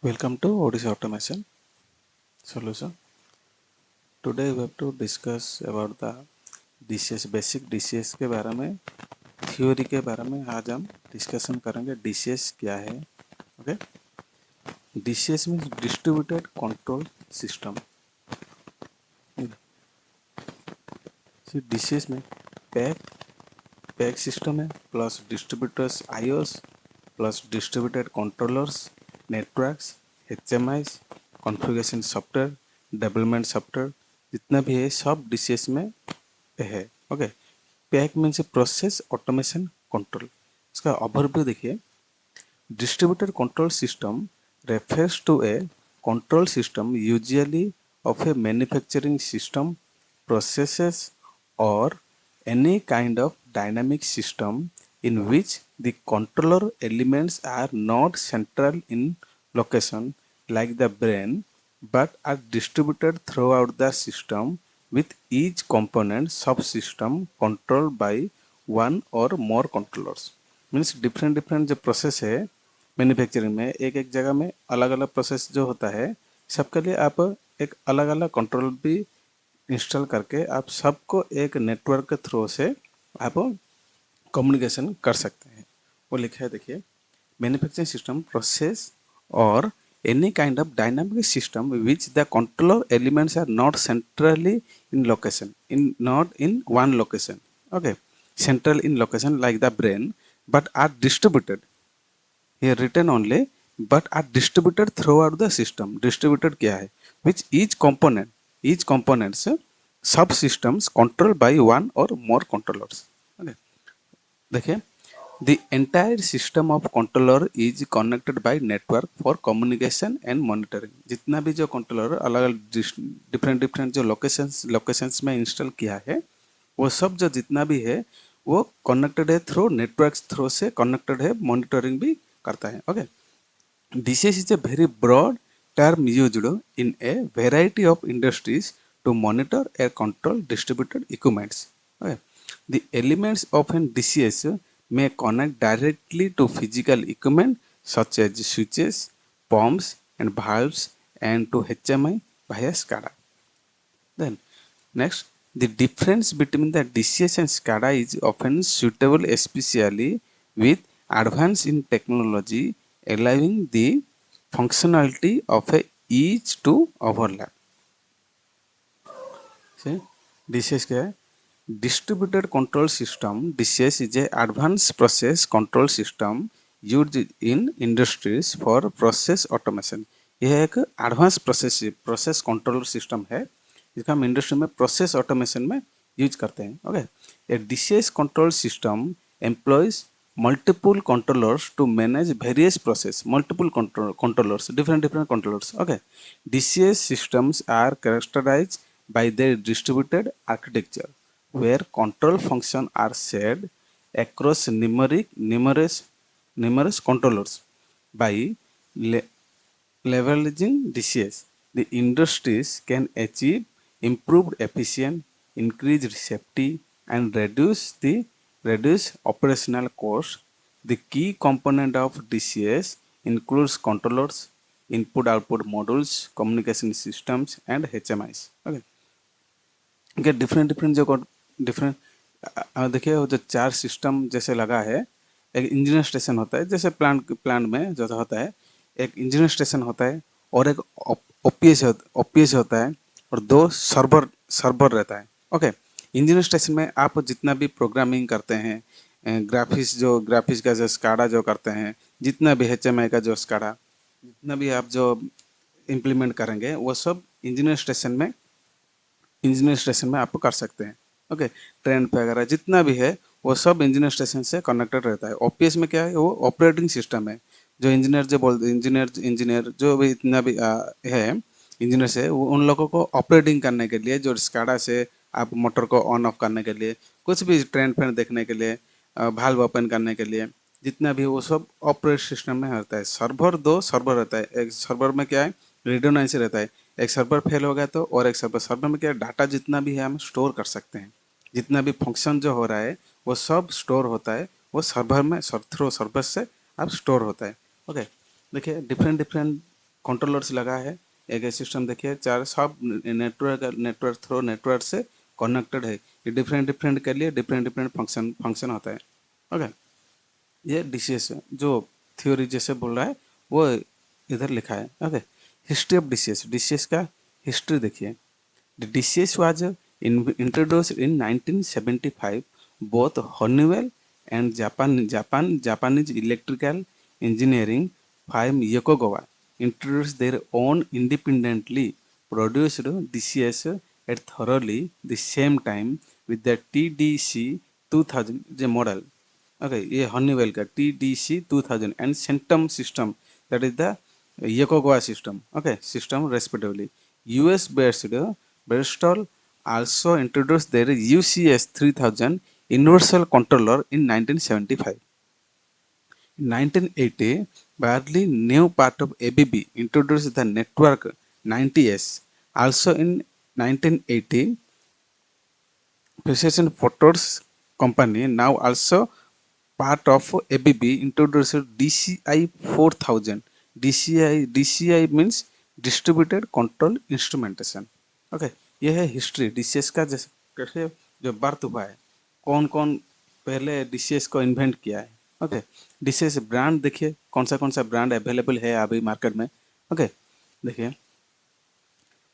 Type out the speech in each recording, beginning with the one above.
Welcome to Odyssey Automation Solution. Today we have to discuss about the DCS basic DCS के बारे में theory के बारे में आज हम डिस्कशन करेंगे DCS क्या है okay DCS means distributed control system DCS में पैक पैक सिस्टम है plus distributors IOs plus distributed controllers networks HMIs configuration software development software जितना भी है सब DCS में है okay PAC means process automation control इसका ओवरव्यू देखिए distributed control system refers to a control system usually of a manufacturing system processes or any kind of dynamic system in which the controller elements are not central in location like the brain but are distributed throughout the system with each component subsystem controlled by one or more controllers means different different जो process है manufacturing में एक एक जगह में अलग अलग process जो होता है सबके लिए आप एक अलग अलग कंट्रोल भी इंस्टॉल करके आप सबको एक नेटवर्क के थ्रू से आप कम्युनिकेशन कर सकते हैं वो लिखा है देखिए मैन्युफैक्चरिंग सिस्टम प्रोसेस और any kind of dynamic system which the controller elements are not centrally in location in not in one location okay central in location like the brain but are distributed here written only but are distributed throughout the system distributed क्या है which each components subsystems controlled by one or more controllers okay देखिए the entire system of controller is connected by network for communication and monitoring जितना भी जो controller अलग अलग different different जो locations में इंस्टॉल किया है वो सब जो जितना भी है वो कनेक्टेड है थ्रू नेटवर्क थ्रू से कनेक्टेड है मॉनिटरिंग भी करता है okay DCS is a very broad term used in a variety of industries to monitor and control distributed equipments. Okay. The elements of an DCS may connect directly to physical equipment such as switches, pumps, and valves, and to HMI via SCADA. Then, next, the difference between the DCS and SCADA is often suitable, especially with advance in technology, allowing the functionality of a each to overlap. See, DCS क्या है? Distributed Control System (DCS) is a advanced process control system used in industries for process automation. यह एक advance process control system है जिसका हम industry में process automation में use करते हैं okay A DCS control system employees multiple controllers to manage various process multiple controllers different controllers okay DCS systems are characterized by their distributed architecture where control functions are shared across numerous controllers by leveraging DCS the industries can achieve improved efficiency increased safety and reduce operational cost. The key component of DCS includes controllers, input-output modules, communication systems, and HMIs. Okay. Okay, different जो different देखिए वो जो चार system जैसे लगा है एक engineer station होता है जैसे प्लांट में जो होता है एक इंजीनियर स्टेशन होता है और एक ओपीएस होता है और दो सर्वर रहता है ओके इंजीनियर स्टेशन में आप जितना भी प्रोग्रामिंग करते हैं ग्राफिक्स का जो स्काडा जो करते हैं जितना भी HMI का जो स्काडा जितना भी आप जो इम्प्लीमेंट करेंगे वो सब इंजीनियर स्टेशन में आप कर सकते हैं ओके ट्रेन पे वगैरह जितना भी है वो सब इंजीनियर स्टेशन से कनेक्टेड रहता है ओपीएस में क्या है वो ऑपरेटिंग सिस्टम है जो इंजीनियर जो भी इतना भी है इंजीनियर से वो उन लोगों को ऑपरेटिंग करने के लिए जो स्काडा से आप मोटर को ऑन ऑफ करने के लिए कुछ भी ट्रेन फैन देखने के लिए वाल्व ओपन करने के लिए जितना भी वो सब ऑपरेट सिस्टम में होता है दो सर्वर रहता है एक सर्वर में क्या है रिडंडेंसी रहता है एक सर्वर फेल हो गया तो और एक सर्वर में क्या डाटा जितना भी है हम स्टोर कर सकते हैं जितना भी फंक्शन जो हो रहा है वो सब स्टोर होता है वो सर्वर में थ्रू सर्वर से आप स्टोर होता है ओके देखिए डिफरेंट कंट्रोलर्स लगा है। एक सिस्टम देखिए चार सब नेटवर्क थ्रू नेटवर्क से कनेक्टेड है। ये डिफरेंट डिफरेंट के लिए डिफरेंट डिफरेंट फंक्शन होता है। ओके, ये डीसीएस जो थ्योरी जैसे बोल रहा है वो इधर लिखा है। Okay, history of DCS, DCS का हिस्ट्री देखिए। The DCS was introduced in 1975. Both Honeywell and Japanese electrical engineering firm Yokogawa introduced their own independently produced DCS at thoroughly the same time with the TDC 2000 the model. Okay, ये Honeywell का TDC 2000 and Centum system, that is the Yokogawa system. Okay, system respectively. US based Bristol also introduced their UCS 3000 universal controller in 1975. In 1980, barely new part of ABB introduced the network 90S. Also in 1980, Precision Photos company, now also part of ABB, introduced DCI 4000. DCI means Distributed Control Instrumentation. Okay, ये है history DCS का, जैसे कैसे जो birth हुआ है, कौन कौन पहले डीसीएस को इन्वेंट किया है। ओके, डीसीएस ब्रांड देखिए कौन सा ब्रांड अवेलेबल है अभी मार्केट में। ओके, देखिए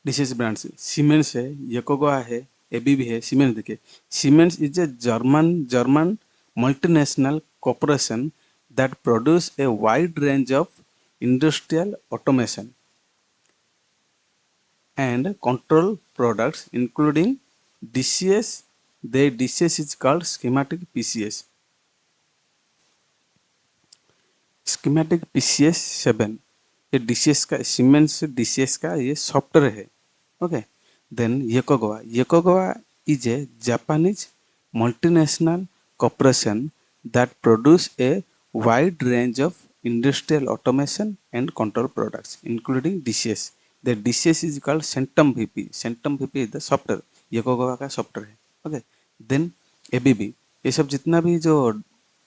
डीसीएस ब्रांड्स सीमेंस है, योकोगावा है, एबीबी है। सीमेंस देखिए, siemens is a German multinational corporation that produce a wide range of industrial automation and control products including DCS. The DCS is called schematic PCS. Schematic PCS 7, ये DCS का Siemens DCS का ये software है। Okay, then Yokogawa is a Japanese multinational corporation that produce a wide range of industrial automation and control products including DCS. The DCS is called Centum VP. Centum VP is the software, Yokogawa का software है। Okay, then ABB, ये सब जितना भी जो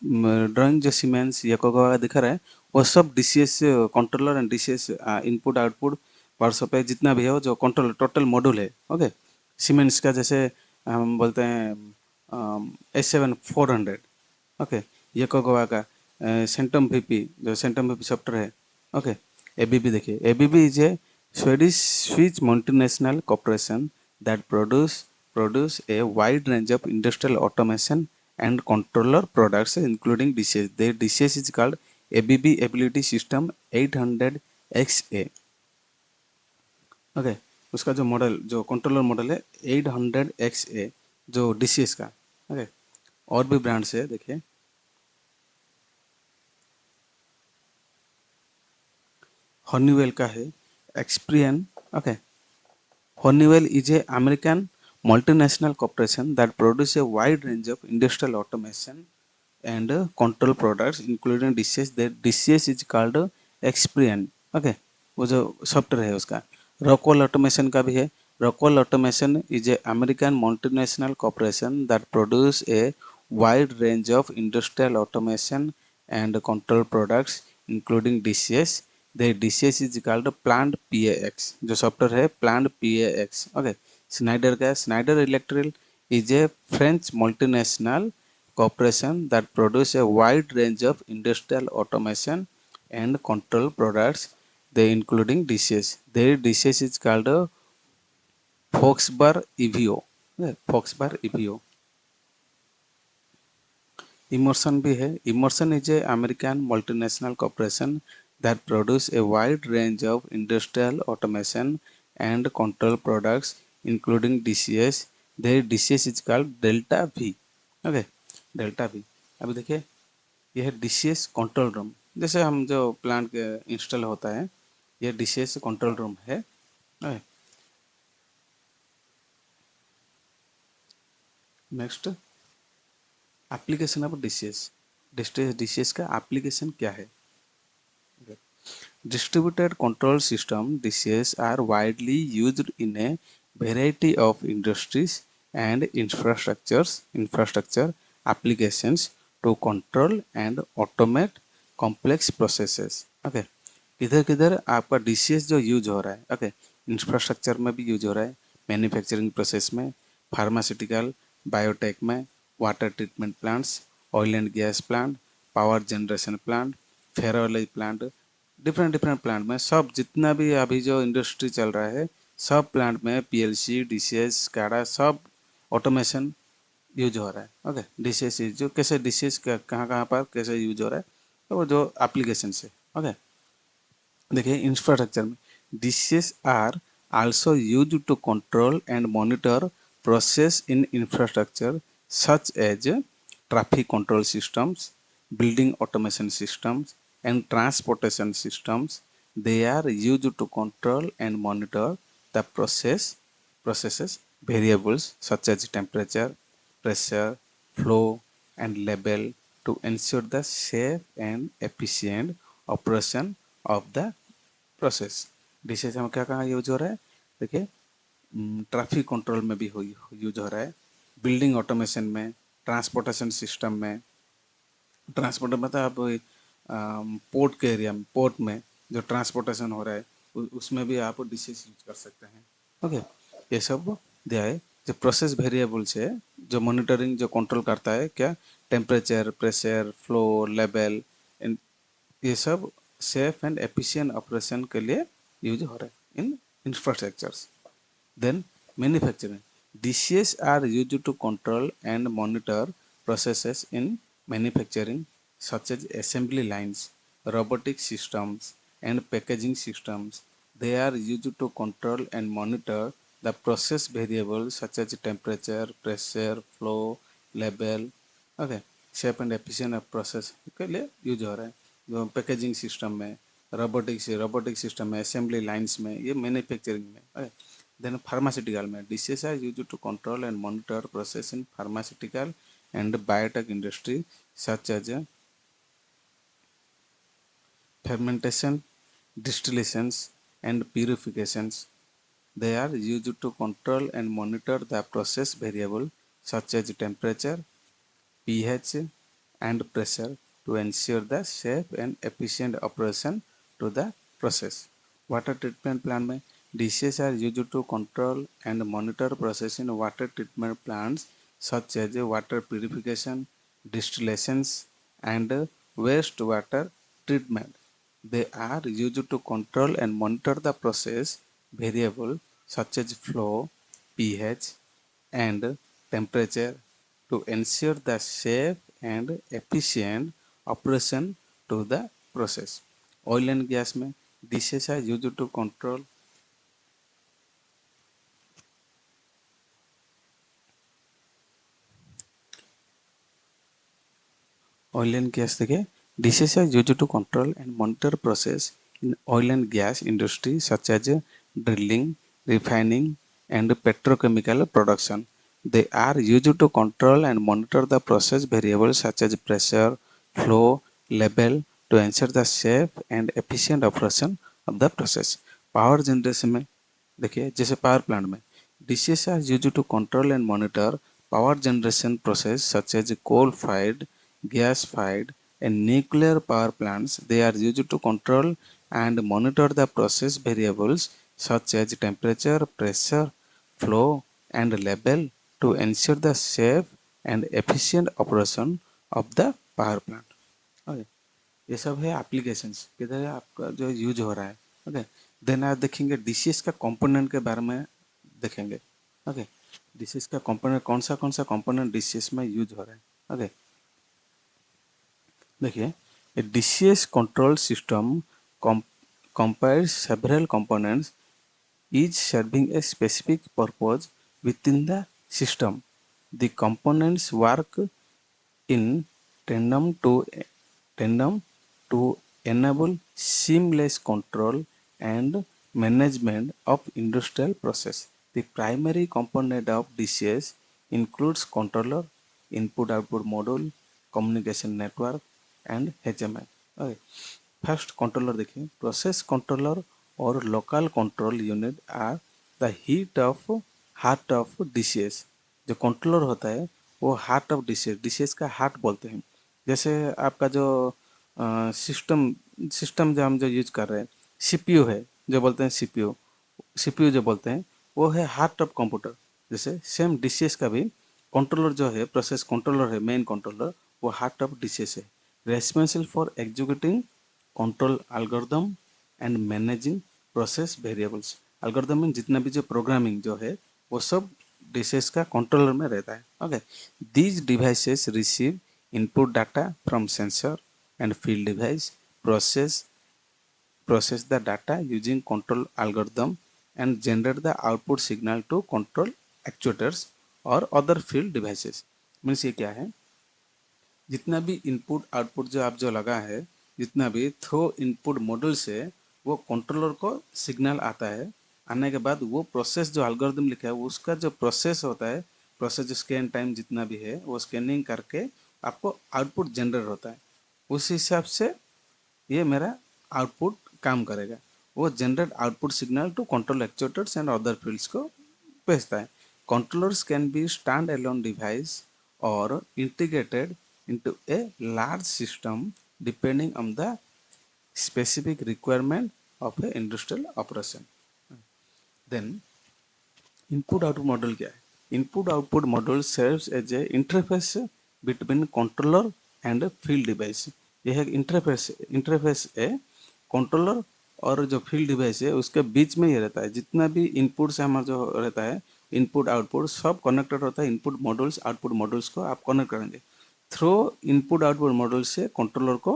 drawing जो siemens Yokogawa दिखा रहा है वो सब DCS controller and DCS input output parts पे जितना भी है वो जो कंट्रोल टोटल मॉड्यूल है। ओके, सीमेंस का जैसे हम बोलते हैं S7 400। ओके, योकोगावा का सेंटम वीपी, जो सेंटम वीपी सॉफ्टवेयर है। ओके, एबीबी देखिए, ABB is a Swedish multinational corporation that produce a wide range of industrial automation and controller products including DCS. The DCS is called ABB Ability System 800XA. Okay, उसका जो model जो controller model है 800XA जो DCS का। Okay, और भी brands है देखिए, हनीवेल का है, Experion. Okay, Honeywell is a American multinational corporation that produces a wide range of industrial automation and control products including DCS. The DCS is called Experian. Okay, वो जो software है उसका। Rockwell Automation का भी है। Rockwell Automation is a American multinational corporation that produce a wide range of industrial automation and control products including DCS. The DCS is called Plant PAX, जो software है Plant PAX. Okay, Schneider का Schneider Electric is a French multinational corporation that produce a wide range of industrial automation and control products, they including DCS. Their DCS is called Foxbar EVO. Okay, Foxbar EVO. Emerson भी है। Emerson is a American multinational corporation that produce a wide range of industrial automation and control products including DCS. Their DCS is called Delta V. Okay, Delta V. अभी देखिए, यह है DCS control room, जैसे हम जो plant के install होता है यह DCS कंट्रोल रूम है। Next, application of DCS। DCS का एप्लीकेशन क्या है? Distributed control system DCS are widely used in a variety of industries and infrastructure applications to control and automate complex processes. Okay, किधर किधर आपका DCS जो use हो रहा है, ओके, इंफ्रास्ट्रक्चर में भी यूज हो रहा है, मैन्युफैक्चरिंग प्रोसेस में, फार्मास्यूटिकल, बायोटेक में, water treatment plants, oil and gas plant, power generation plant, ferrology plant, different different plant में, सब जितना भी अभी जो इंडस्ट्री चल रहा है सब प्लांट में पीएलसी, डीसीएस, स्काडा, सब ऑटोमेशन यूज हो रहा है। ओके, डीसीएस जो कैसे डीसीएस कहाँ कहाँ पर कैसे यूज हो रहा है, तो वो जो एप्लीकेशन से। ओके, देखिए इंफ्रास्ट्रक्चर में DCSs are also use to control and monitor process in infrastructure such as traffic control systems, building automation systems, and transportation systems. They are used to control and monitor the processes variables such as temperature, pressure, flow, and level to ensure the safe and efficient operation of the process. Dishes में क्या कहाँ use हो रहा है, देखिए traffic control में भी use हो रहा है, बिल्डिंग ऑटोमेशन में, ट्रांसपोर्टेशन सिस्टम में, ट्रांसपोर्ट मतलब आप पोर्ट के एरिया में, पोर्ट में जो ट्रांसपोर्टेशन हो रहा है उसमें भी आप डिशेज यूज कर सकते हैं। ओके, ये सब दिया है। जो प्रोसेस वेरिएबल्स है जो मॉनिटरिंग जो कंट्रोल करता है क्या, टेम्परेचर, प्रेशर, फ्लो, लेवल, ये सब सेफ एंड एफिशिएंट ऑपरेशन के लिए यूज हो रहा है in infrastructures. Then manufacturing, DCS are used to control and monitor processes in manufacturing such as assembly lines, robotic systems, and packaging systems. They are used to control and monitor the process variables such as temperature, pressure, flow, level, okay, shape and efficient process के लिए use हो रहा है। जो packaging system में, robotic system में, assembly lines में, ये मैन्युफैक्चरिंग में। ओके, देन फार्मास्यूटिकल में DCSs are use to control and monitor process in pharmaceutical and biotech industry such as fermentation, distillations, and purifications. They are used to control and monitor the process variable such as temperature, pH, and pressure to ensure the safe and efficient operation to the process. Water treatment plant में dishes are used to control and monitor process in water treatment plants such as water purification, distillations, and wastewater treatment. They are used to control and monitor the process variable such as flow, pH, and temperature to ensure the safe and efficient operation to the process. Oil and gas में dishes are used to control oil and gas देखिए, dishes are used to control and monitor process in oil and gas industry such as drilling, refining, and petrochemical production. They are used to control and monitor the process variables such as pressure, flow, level to ensure the safe and efficient operation of the process. Power generation में देखिए जैसे power plant में DCSs are use to control and monitor power generation process such as coal fired, gas fired, and nuclear power plants. They are used to control and monitor the process variables such as temperature, pressure, flow, and level to ensure the safe and efficient operation of the power plant. Okay, ये सब है applications किधर है आपका जो use हो रहा है। ओके, देन आप देखेंगे डीसीएस का कंपोनेंट के बारे में देखेंगे। ओके, डीसीएस का कंपोनेंट कौन सा कंपोनेंट डीसीएस में यूज हो रहा है। ओके, देखिए a DCS control system comprises several components each serving a specific purpose within the system. The components work in tandem to tandem to enable seamless control and management of industrial process. The primary component of DCS includes controller, input-output module, communication network, and HMI. Okay. First controller देखिए, process controller और local control unit are the heart of DCS. जो controller होता है वो heart of DCS, DCS का heart बोलते हैं। जैसे आपका जो सिस्टम सिस्टम जो हम जो यूज कर रहे हैं, सीपीयू है जो बोलते हैं सीपीयू, सीपीयू जो बोलते हैं वो है हार्ट ऑफ कंप्यूटर। जैसे सेम डीसीएस का भी कंट्रोलर जो है, प्रोसेस कंट्रोलर है, मेन कंट्रोलर, वो हार्ट ऑफ डीसीएस है, responsible for executing control algorithm and managing process variables. Algorithm में जितना भी जो प्रोग्रामिंग जो है वो सब डीसीएस का कंट्रोलर में रहता है। Okay, these devices receive input data from sensor and field device, process process the data using control algorithm and generate the output signal to control actuators or other field devices। Means ये क्या है, जितना भी input output जो आप जो लगा है, जितना भी थ्रो इनपुट मॉड्यूल से वो कंट्रोलर को सिग्नल आता है, आने के बाद वो प्रोसेस जो एल्गोरिथम लिखा है उसका जो प्रोसेस होता है, प्रोसेस जो स्कैन टाइम जितना भी है वो स्कैनिंग करके आपको आउटपुट जनरेट होता है। उस हिसाब से ये मेरा आउटपुट काम करेगा। वो generate output signal to control actuators and other fields को भेजता है। Controllers can be stand alone device और integrated into a large system depending on the specific requirement of a industrial operation। Then input output model क्या है? Input output model serves as a interface between controller and field device. यह एक interface है controller और जो field device है उसके बीच में ये रहता है। जितना भी इनपुट से हमारा जो रहता है, इनपुट आउटपुट सब कनेक्टेड होता है। इनपुट मॉडल्स आउटपुट मॉडल्स को आप कनेक्ट करेंगे थ्रू इनपुट आउटपुट मॉडल से कंट्रोलर को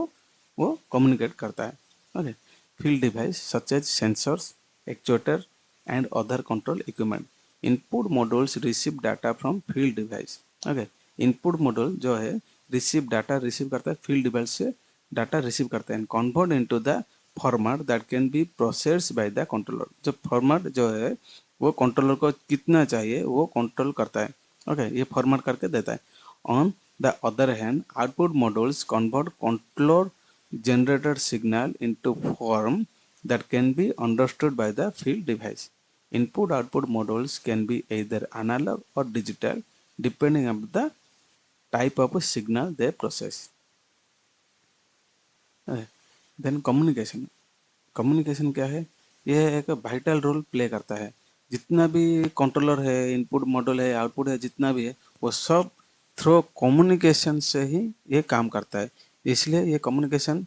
वो कम्युनिकेट करता है। Okay, field device such as sensors, actuator and other control equipment. Input modules receive data from field device. Okay, input module जो है रिसीव करता है फील्ड डिवाइस से, डाटा रिसीव करता है and convert into the format that can be processed by the controller. जो format जो है वो कंट्रोलर को कितना चाहिए वो कंट्रोल करता है। ओके, ये फॉर्मेट करके देता है। On the other hand output modules convert controller generated signal into form that can be understood by the field device। Input output modules can be either analog or digital depending on the type of signal they process। Then communication. Communication क्या है? यह एक vital role play करता है। जितना भी controller है, input module है, आउटपुट है, जितना भी है वो सब थ्रू कम्युनिकेशन से ही ये काम करता है। इसलिए ये कम्युनिकेशन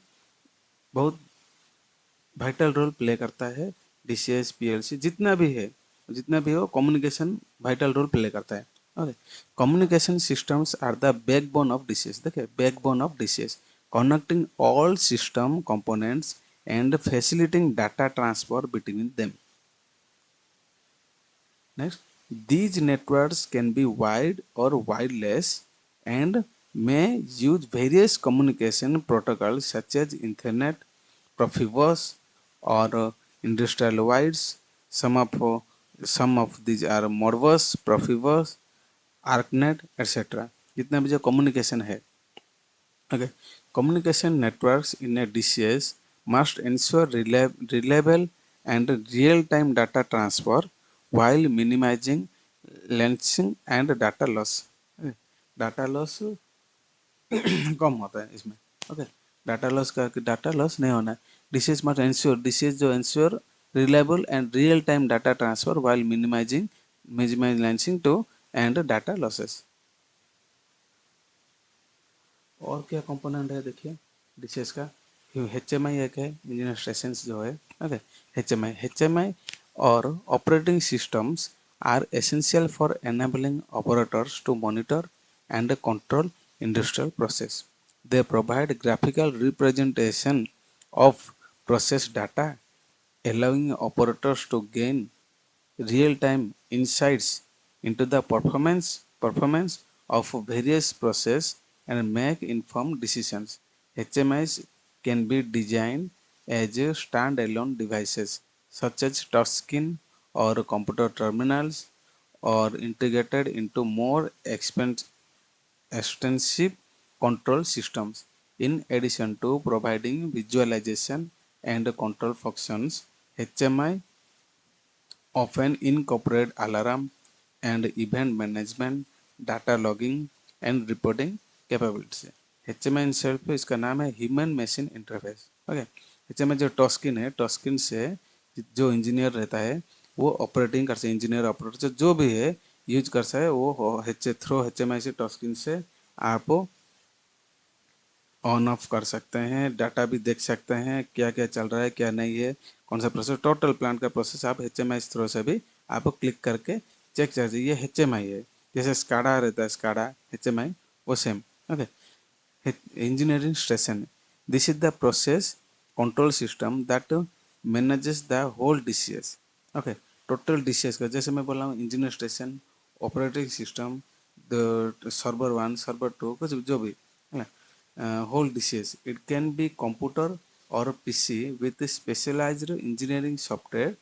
बहुत वाइटल रोल प्ले करता है। डीसीएस पीएलसी जितना भी हो कम्युनिकेशन वाइटल रोल प्ले करता है। Okay, communication systems are the backbone of DCS. देखिए, backbone of DCS connecting all system components and facilitating data transfer between them. Next, these networks can be wide or wireless and may use various communication protocols such as Ethernet, Profibus, or industrial wires. Some of these are Modbus, Profibus, ArcNet, etc. जितना भी जो communication है, okay, communication networks in a DCS must ensure reliable and real-time data transfer while minimizing latency and data loss। Data loss कम होता है इसमें। Okay, data loss नहीं होना है। डिसीज मस्ट इंश्योर, डिसीज जो ensure reliable and real time data transfer while minimising lensing to and data losses. और क्या कंपोनेंट है देखिए डीसीएस का? एचएमआई एक है, इंजीनियर स्टेशंस जो है। ओके, एचएमआई और operating systems are essential for enabling operators to monitor and control industrial process। They provide graphical representation of process data, allowing operators to gain real-time insights into the performance of various process and make informed decisions। HMIs can be designed as standalone devices such as touchscreen or computer terminals or integrated into more extensive control systems। In addition to providing visualization and control functions, HMI often incorporate alarm and event management, data logging and reporting capabilities। HMI in self इसका नाम है human machine interface. Okay, HMI जो Tuscan है, Tuscan से जो engineer रहता है वो ऑपरेटिंग कर सकते, इंजीनियर ऑपरेटर जो भी है यूज कर सकते हैं वो थ्रो HMI से टस्किन से आप ऑन ऑफ कर सकते हैं, डाटा भी देख सकते हैं क्या क्या चल रहा है क्या नहीं है, कौन सा प्रोसेस, टोटल प्लांट का प्रोसेस आप HMI थ्रो से भी आप क्लिक करके चेक कर सकते, ये HMI है। जैसे स्काडा रहता है, स्काडा HMI वो same. Okay, engineering station, this is the process control system that manages the whole DCS। Okay, total DCS का, जैसे मैं बोल रहा हूँ engineer station, operating system, the server one, server two, कुछ जो भी है ना, whole DCS, it can be computer और PC with specialized engineering software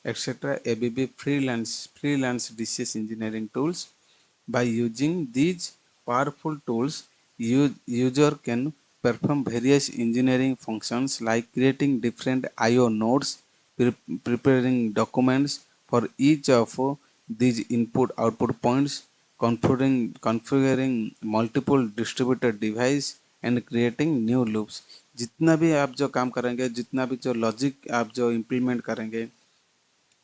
etc. ABB freelance DCS engineering tools। By using these powerful tools, user can perform various engineering functions like creating different I/O nodes, preparing documents for each of these input-output points, configuring multiple distributed device and creating new loops। जितना भी आप जो काम करेंगे, जितना भी जो logic आप जो इम्प्लीमेंट करेंगे,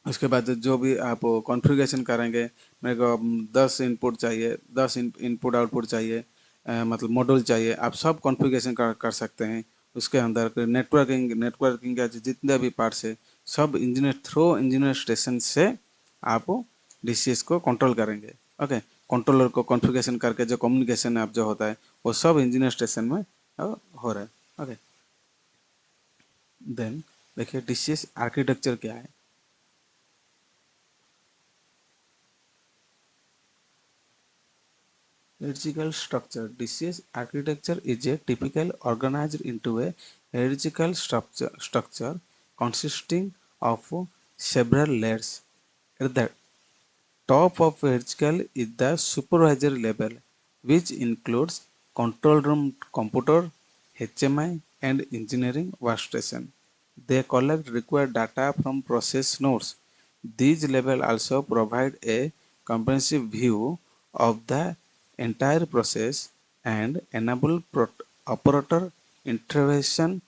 उसके बाद जो भी आप कॉन्फ़िगरेशन करेंगे, मेरे को 10 इनपुट चाहिए, 10 इनपुट आउटपुट चाहिए, मतलब मॉड्यूल चाहिए, आप सब कॉन्फ़िगरेशन कर सकते हैं उसके अंदर। नेटवर्किंग का जितने भी पार्ट्स है सब इंजीनियर थ्रू इंजीनियर स्टेशन से आप DCS को कंट्रोल करेंगे। ओके, कंट्रोलर को कॉन्फ़िगरेशन करके जो कम्युनिकेशन आप जो होता है वो सब इंजीनियर स्टेशन में हो रहा है। ओके, देन देखिए DCS आर्किटेक्चर क्या है। Hierarchical structure. DCS architecture is a typical organized into a hierarchical structure consisting of several layers. At the top of hierarchical is the supervisory level, which includes control room computer, HMI, and engineering workstation. They collect required data from process nodes. These levels also provide a comprehensive view of the entire process and enable operator intervention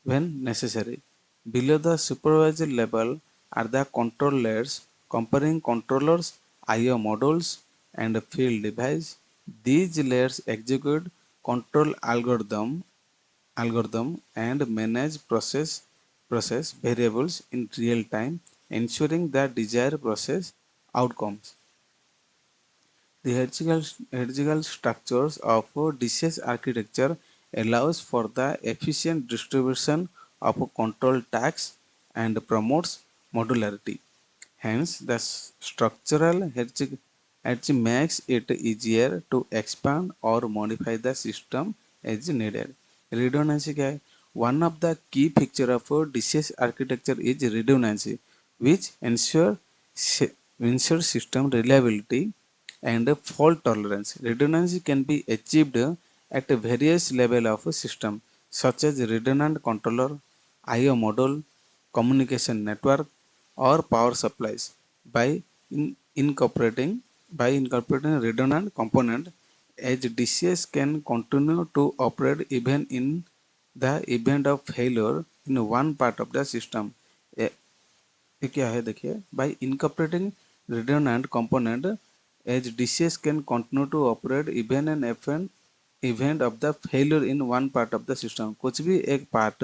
when necessary. Below the supervisor level are the control layers comparing controllers, I/O modules, and field device. These layers execute control algorithm and manage process variables in real time, ensuring the desired process outcomes. The hierarchical structures of DCS architecture allows for the efficient distribution of control tasks and promotes modularity. Hence, the structural hierarchy makes it easier to expand or modify the system as needed. Redundancy क्या है? One of the key feature of DCS architecture is redundancy, which ensure system reliability and fault tolerance. Redundancy can be achieved at various levels of a system, such as redundant controller, I/O module, communication network, or power supplies. By incorporating redundant component, as DCS can continue to operate even in the event of failure in one part of the system. ये क्या है देखिए, by incorporating redundant component as DCS can continue to operate even in FN event of the failure in one part of the system. कुछ भी एक part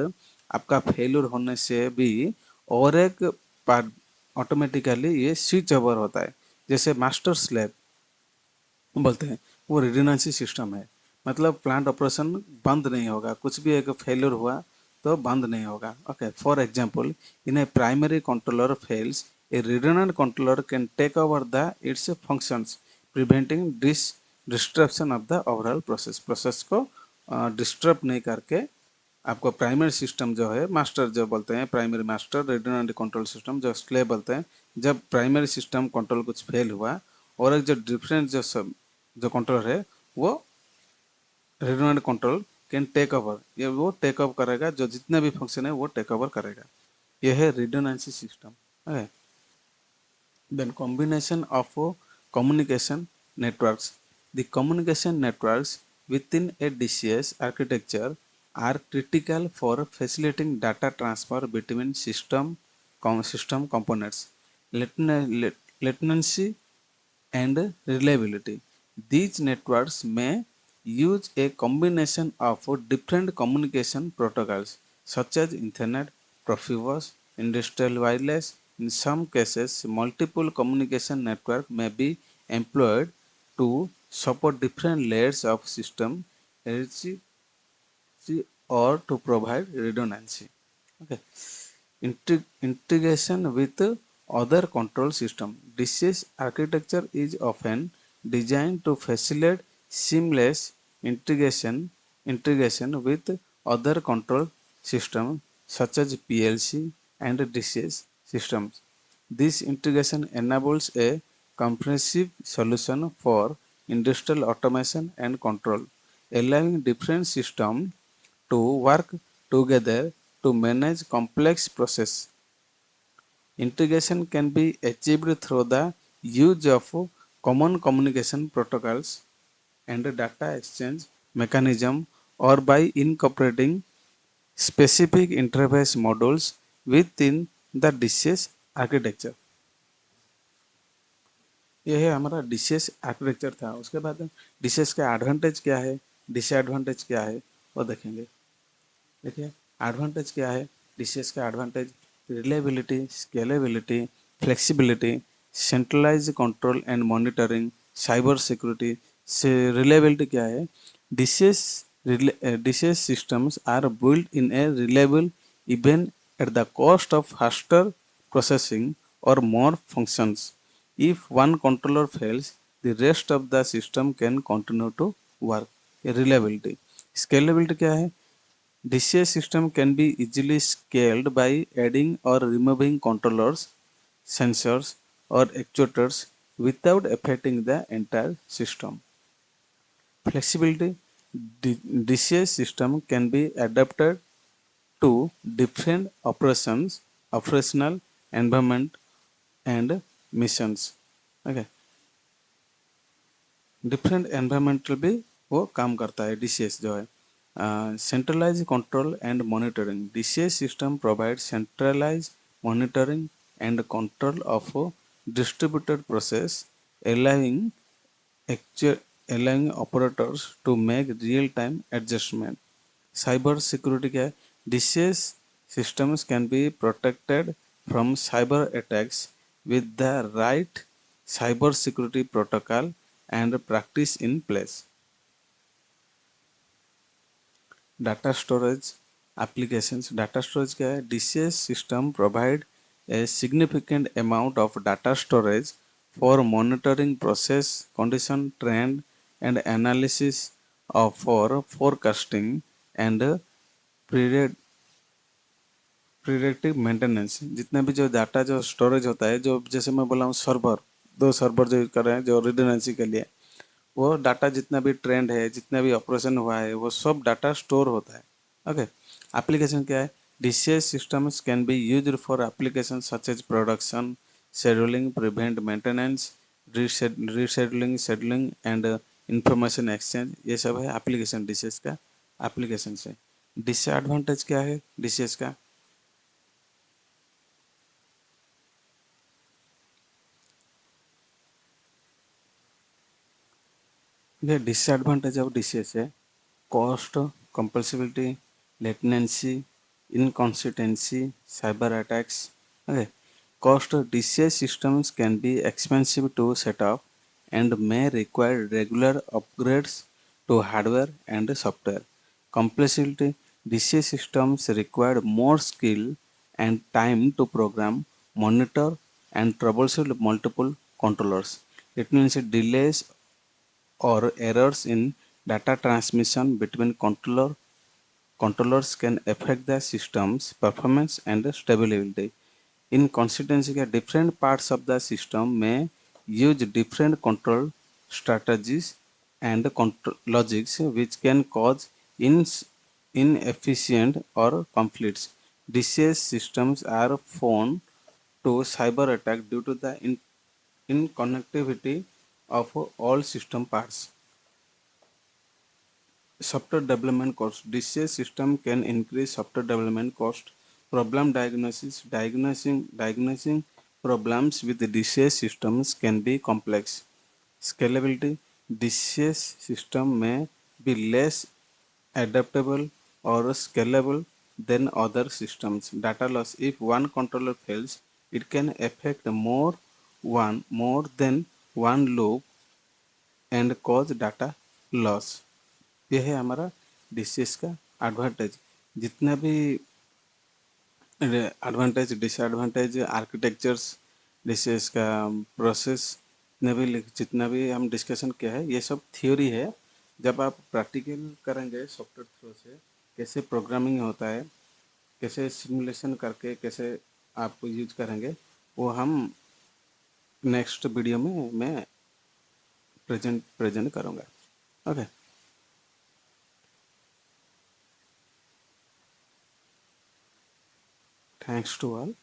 आपका failure होने से भी और एक पार्ट ऑटोमेटिकली ये स्विच ओवर होता है। जैसे मास्टर स्लेव बोलते हैं, वो रिडंडेंसी सिस्टम है, मतलब प्लांट ऑपरेशन बंद नहीं होगा, कुछ भी एक फेल्यूर हुआ तो बंद नहीं होगा। Okay, for example in a primary controller fails, a redundant controller can take over the its functions, preventing disruption of the overall process को डिस्टर्ब नहीं करके आपको प्राइमरी सिस्टम जो है, मास्टर जो बोलते हैं, primary master redundant control system जो स्लेव बोलते हैं, जब प्राइमरी सिस्टम कंट्रोल कुछ फेल हुआ और एक जो डिफरेंट जो कंट्रोलर है वो redundant control can take over, ये वो टेक ओवर करेगा, जो जितने भी फंक्शन है वो टेक ओवर करेगा। ये है रिडंडेंसी सिस्टम है। Then combination of communication networks. The communication networks within a DCS architecture are critical for facilitating data transfer between system components, latency, and reliability. These networks may use a combination of different communication protocols such as Ethernet, Profibus, industrial wireless. In some cases, multiple communication network may be employed to support different layers of system hierarchy or to provide redundancy. Okay. Integration with other control system. DCS architecture is often designed to facilitate seamless integration with other control systems such as PLC and DCS systems. This integration enables a comprehensive solution for industrial automation and control, allowing different systems to work together to manage complex process. Integration can be achieved through the use of common communication protocols and data exchange mechanism, or by incorporating specific interface modules within the DCS architecture. ये है हमारा DCS architecture था। उसके बाद DCS का advantage क्या है, disadvantage क्या है, वो देखेंगे। देखिए एडवांटेज क्या है। DCS का advantage reliability, scalability, flexibility, centralize control and monitoring, cyber security. से रिलायबिलिटी क्या है, DCS systems are built in a reliable even at the cost of faster processing or more functions. If one controller fails, the rest of the system can continue to work. Reliability. Scalability क्या है, DCS system can be easily scaled by adding or removing controllers, sensors, or actuators without affecting the entire system. Flexibility. DCS system can be adapted to different operational environment and missions. Okay. Different environmental भी वो काम करता है DCS जो है। Centralize control and monitoring. DCS system provide centralize monitoring and control of distributed process, allowing allowing operators to make real time adjustment. Cyber security क्या है, DCS systems can be protected from cyber attacks with the right cyber security protocol and practice in place. Data storage applications. Data storage क्या है, DCS system provide a significant amount of data storage for monitoring process condition trend and analysis of for forecasting and predictive maintenance. जितना भी जो data जो storage होता है, जो जैसे मैं बोला हूँ सर्वर, दो सर्वर जो कर रहे हैं जो रिडंडेंसी के लिए, वो डाटा जितना भी ट्रेंड है, जितना भी ऑपरेशन हुआ है, वो सब डाटा स्टोर होता है। ओके। एप्लीकेशन क्या है, DCS systems can be used for applications such as production, scheduling, prevent maintenance, rescheduling, scheduling and information exchange। ये सब है एप्लीकेशन DCS का एप्लीकेशन है। डिसएडवांटेज क्या है DCS का, ये डिसएडवांटेज ऑफ DCS है cost, compatibility, latency, inconsistency, cyber attacks. Okay. Cost. DCS systems can be expensive to set up and may require regular upgrades to hardware and software. Complexity. DCS systems require more skill and time to program, monitor, and troubleshoot multiple controllers. It means delays or errors in data transmission between controllers can affect the system's performance and stability. In consequence, different parts of the system may use different control strategies and logics, which can cause inefficient or conflicts. DCS systems are prone to cyber attack due to the inconnectivity of all system parts. software development cost. DCS system can increase software development cost. Problem diagnosis. Diagnosing problems with the DCS systems can be complex. Scalability. DCS system may be less adaptable or scalable than other systems. Data loss. If one controller fails, it can affect more than one loop and cause data loss. यह है हमारा DCS का advantage. जितना भी advantage disadvantage architectures DCS का process जितना भी हम डिस्कशन किया है ये सब थ्योरी है। जब आप प्रैक्टिकल करेंगे सॉफ्टवेयर थ्रू से कैसे प्रोग्रामिंग होता है, कैसे सिमुलेशन करके कैसे आप यूज करेंगे, वो हम नेक्स्ट वीडियो में मैं प्रेजेंट करूँगा। Okay, thanks to all.